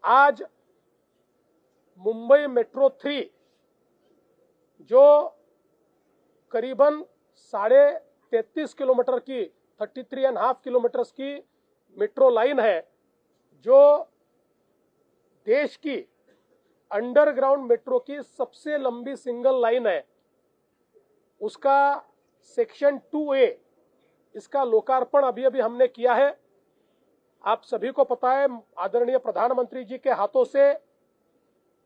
आज मुंबई मेट्रो 3 जो करीबन 33.5 किलोमीटर की 33.5 किलोमीटर की मेट्रो लाइन है, जो देश की अंडरग्राउंड मेट्रो की सबसे लंबी सिंगल लाइन है, उसका सेक्शन 2A इसका लोकार्पण अभी अभी हमने किया है। आप सभी को पता है, आदरणीय प्रधानमंत्री जी के हाथों से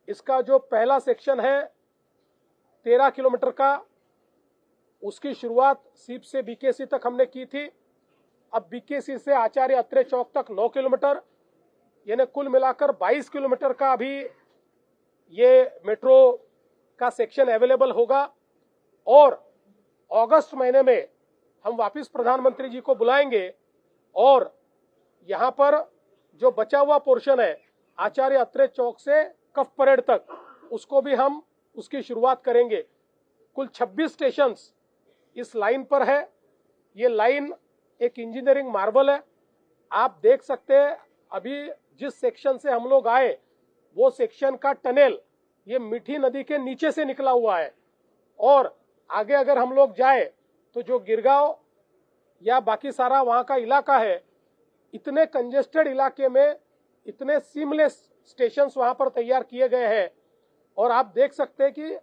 इसका जो पहला सेक्शन है 13 किलोमीटर का, उसकी शुरुआत सीप से बीकेसी तक हमने की थी। अब बीकेसी से आचार्य अत्रे चौक तक 9 किलोमीटर, यानी कुल मिलाकर 22 किलोमीटर का अभी ये मेट्रो का सेक्शन अवेलेबल होगा। और अगस्त महीने में हम वापस प्रधानमंत्री जी को बुलाएंगे और यहाँ पर जो बचा हुआ पोर्शन है आचार्य अत्रे चौक से कफ परेड तक, उसको भी हम उसकी शुरुआत करेंगे। कुल 26 स्टेशन इस लाइन पर है। ये लाइन एक इंजीनियरिंग मार्वल है। आप देख सकते हैं अभी जिस सेक्शन से हम लोग आए वो सेक्शन का टनल ये मीठी नदी के नीचे से निकला हुआ है, और आगे अगर हम लोग जाए तो जो गिरगांव या बाकी सारा वहां का इलाका है, इतने कंजेस्टेड इलाके में इतने सीमलेस स्टेशंस वहां पर तैयार किए गए हैं। और आप देख सकते हैं कि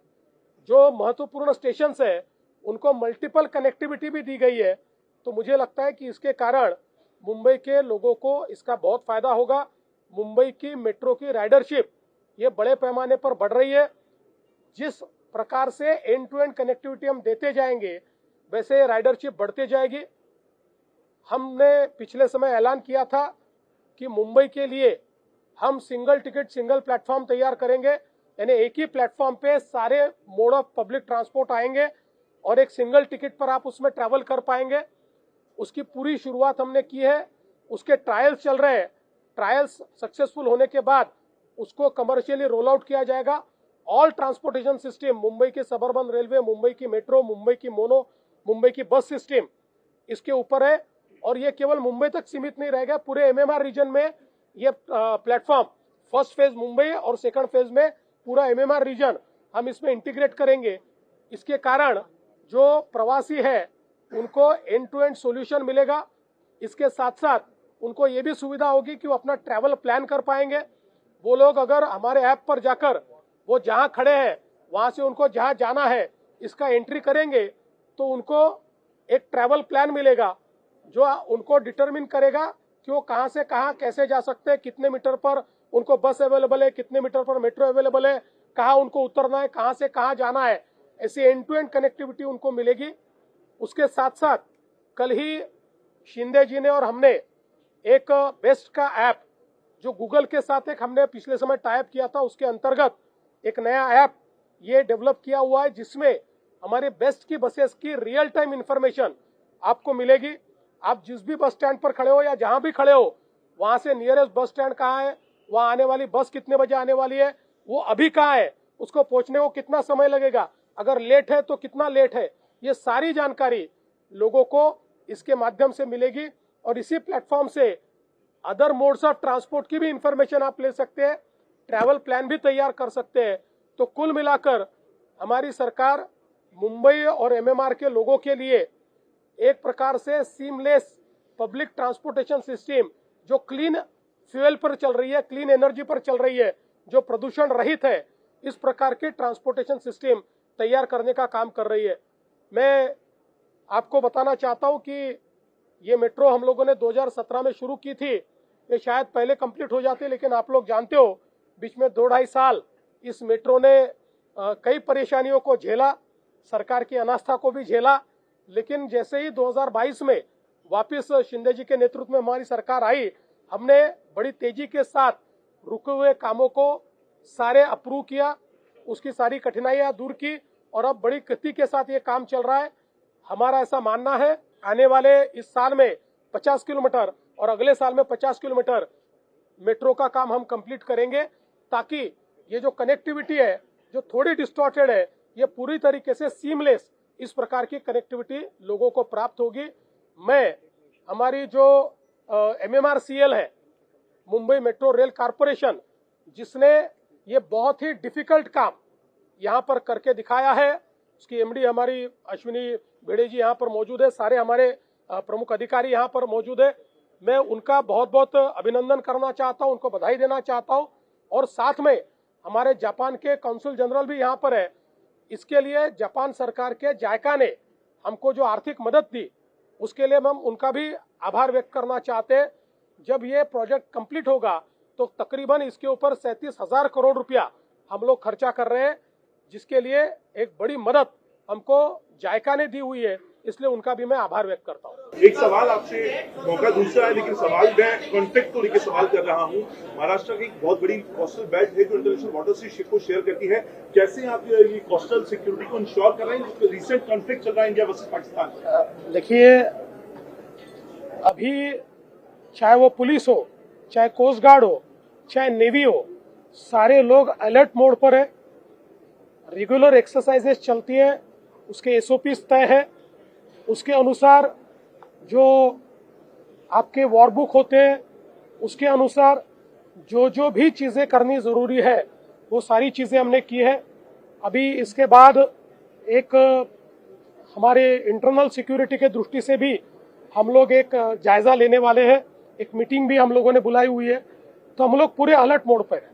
जो महत्वपूर्ण स्टेशंस है उनको मल्टीपल कनेक्टिविटी भी दी गई है। तो मुझे लगता है कि इसके कारण मुंबई के लोगों को इसका बहुत फायदा होगा। मुंबई की मेट्रो की राइडरशिप ये बड़े पैमाने पर बढ़ रही है। जिस प्रकार से एंड टू एंड कनेक्टिविटी हम देते जाएंगे वैसे राइडरशिप बढ़ती जाएगी। हमने पिछले समय ऐलान किया था कि मुंबई के लिए हम सिंगल टिकट सिंगल प्लेटफॉर्म तैयार करेंगे, यानी एक ही प्लेटफॉर्म पे सारे मोड ऑफ पब्लिक ट्रांसपोर्ट आएंगे और एक सिंगल टिकट पर आप उसमें ट्रैवल कर पाएंगे। उसकी पूरी शुरुआत हमने की है, उसके ट्रायल्स चल रहे हैं। ट्रायल्स सक्सेसफुल होने के बाद उसको कमर्शियली रोल आउट किया जाएगा। ऑल ट्रांसपोर्टेशन सिस्टम, मुंबई की सबर्बन रेलवे, मुंबई की मेट्रो, मुंबई की मोनो, मुंबई की बस सिस्टम इसके ऊपर है। और ये केवल मुंबई तक सीमित नहीं रहेगा, पूरे एमएमआर रीजन में ये प्लेटफॉर्म फर्स्ट फेज मुंबई और सेकंड फेज में पूरा एमएमआर रीजन हम इसमें इंटीग्रेट करेंगे। इसके कारण जो प्रवासी है उनको एंड टू एंड सॉल्यूशन मिलेगा। इसके साथ साथ उनको ये भी सुविधा होगी कि वो अपना ट्रैवल प्लान कर पाएंगे। वो लोग अगर हमारे ऐप पर जाकर वो जहां खड़े हैं वहां से उनको जहां जाना है इसका एंट्री करेंगे तो उनको एक ट्रैवल प्लान मिलेगा जो उनको डिटरमिन करेगा कि वो कहां से कहां कैसे जा सकते हैं, कितने मीटर पर उनको बस अवेलेबल है, कितने मीटर पर मेट्रो अवेलेबल है, कहां उनको उतरना है, कहां से कहां जाना है। ऐसी एंड टू एंड कनेक्टिविटी उनको मिलेगी। उसके साथ साथ कल ही शिंदे जी ने और हमने एक बेस्ट का ऐप जो गूगल के साथ एक हमने पिछले समय टाइप किया था, उसके अंतर्गत एक नया ऐप ये डेवलप किया हुआ है जिसमें हमारे बेस्ट की बसेस की रियल टाइम इंफॉर्मेशन आपको मिलेगी। आप जिस भी बस स्टैंड पर खड़े हो या जहां भी खड़े हो वहां से नियरेस्ट बस स्टैंड कहाँ है, वहां आने वाली बस कितने बजे आने वाली है, वो अभी कहाँ है, उसको पहुंचने को कितना समय लगेगा, अगर लेट है तो कितना लेट है, ये सारी जानकारी लोगों को इसके माध्यम से मिलेगी। और इसी प्लेटफॉर्म से अदर मोड्स ऑफ ट्रांसपोर्ट की भी इंफॉर्मेशन आप ले सकते हैं, ट्रैवल प्लान भी तैयार कर सकते हैं। तो कुल मिलाकर हमारी सरकार मुंबई और एमएमआर के लोगों के लिए एक प्रकार से सीमलेस पब्लिक ट्रांसपोर्टेशन सिस्टम जो क्लीन फ्यूल पर चल रही है, क्लीन एनर्जी पर चल रही है, जो प्रदूषण रहित है, इस प्रकार के ट्रांसपोर्टेशन सिस्टम तैयार करने का काम कर रही है। मैं आपको बताना चाहता हूं कि ये मेट्रो हम लोगों ने 2017 में शुरू की थी, ये शायद पहले कंप्लीट हो जाती, लेकिन आप लोग जानते हो बीच में 2-2.5 साल इस मेट्रो ने कई परेशानियों को झेला, सरकार की अनास्था को भी झेला। लेकिन जैसे ही 2022 में वापस शिंदे जी के नेतृत्व में हमारी सरकार आई, हमने बड़ी तेजी के साथ रुके हुए कामों को सारे अप्रूव किया, उसकी सारी कठिनाइयां दूर की और अब बड़ी गति के साथ ये काम चल रहा है। हमारा ऐसा मानना है आने वाले इस साल में 50 किलोमीटर और अगले साल में 50 किलोमीटर मेट्रो का काम हम कंप्लीट करेंगे, ताकि ये जो कनेक्टिविटी है जो थोड़ी डिस्टॉर्टेड है ये पूरी तरीके से सीमलेस इस प्रकार की कनेक्टिविटी लोगों को प्राप्त होगी। मैं हमारी जो MMRCL है, मुंबई मेट्रो रेल कारपोरेशन, जिसने ये बहुत ही डिफिकल्ट काम यहाँ पर करके दिखाया है। उसकी एमडी हमारी अश्विनी भिड़े जी यहाँ पर मौजूद है, सारे हमारे प्रमुख अधिकारी यहाँ पर मौजूद है। मैं उनका बहुत बहुत अभिनंदन करना चाहता हूँ, उनको बधाई देना चाहता हूँ। और साथ में हमारे जापान के कौंसल जनरल भी यहाँ पर है। इसके लिए जापान सरकार के जायका ने हमको जो आर्थिक मदद दी उसके लिए हम उनका भी आभार व्यक्त करना चाहते हैं। जब ये प्रोजेक्ट कंप्लीट होगा तो तकरीबन इसके ऊपर 37,000 करोड़ रुपया हम लोग खर्चा कर रहे हैं, जिसके लिए एक बड़ी मदद हमको जायका ने दी हुई है, इसलिए उनका भी मैं आभार व्यक्त करता हूँ। एक सवाल आपसे, मौका दूसरा है लेकिन सवाल मैं कॉन्फ्लिक्ट को लेकर सवाल कर रहा हूँ। महाराष्ट्र की एक बहुत बड़ी कोस्टल बेल्ट है जो इंटरनेशनल वाटर से शिप को शेयर करती है, कैसे आप ये कोस्टल सिक्योरिटी को इंश्योर कर रहे हैं जिसमें रिसेंट कॉन्फ्लिक्ट चल रहा है इंडिया वर्सेस पाकिस्तान? देखिए, अभी चाहे वो पुलिस हो, चाहे कोस्ट गार्ड हो, चाहे नेवी हो, सारे लोग अलर्ट मोड पर है। रेगुलर एक्सरसाइजेस चलती है, उसके एसओपीज तय है, उसके अनुसार जो आपके वॉर बुक होते हैं उसके अनुसार जो जो भी चीज़ें करनी ज़रूरी है वो सारी चीज़ें हमने की है। अभी इसके बाद एक हमारे इंटरनल सिक्योरिटी के दृष्टि से भी हम लोग एक जायज़ा लेने वाले हैं, एक मीटिंग भी हम लोगों ने बुलाई हुई है, तो हम लोग पूरे अलर्ट मोड पर हैं।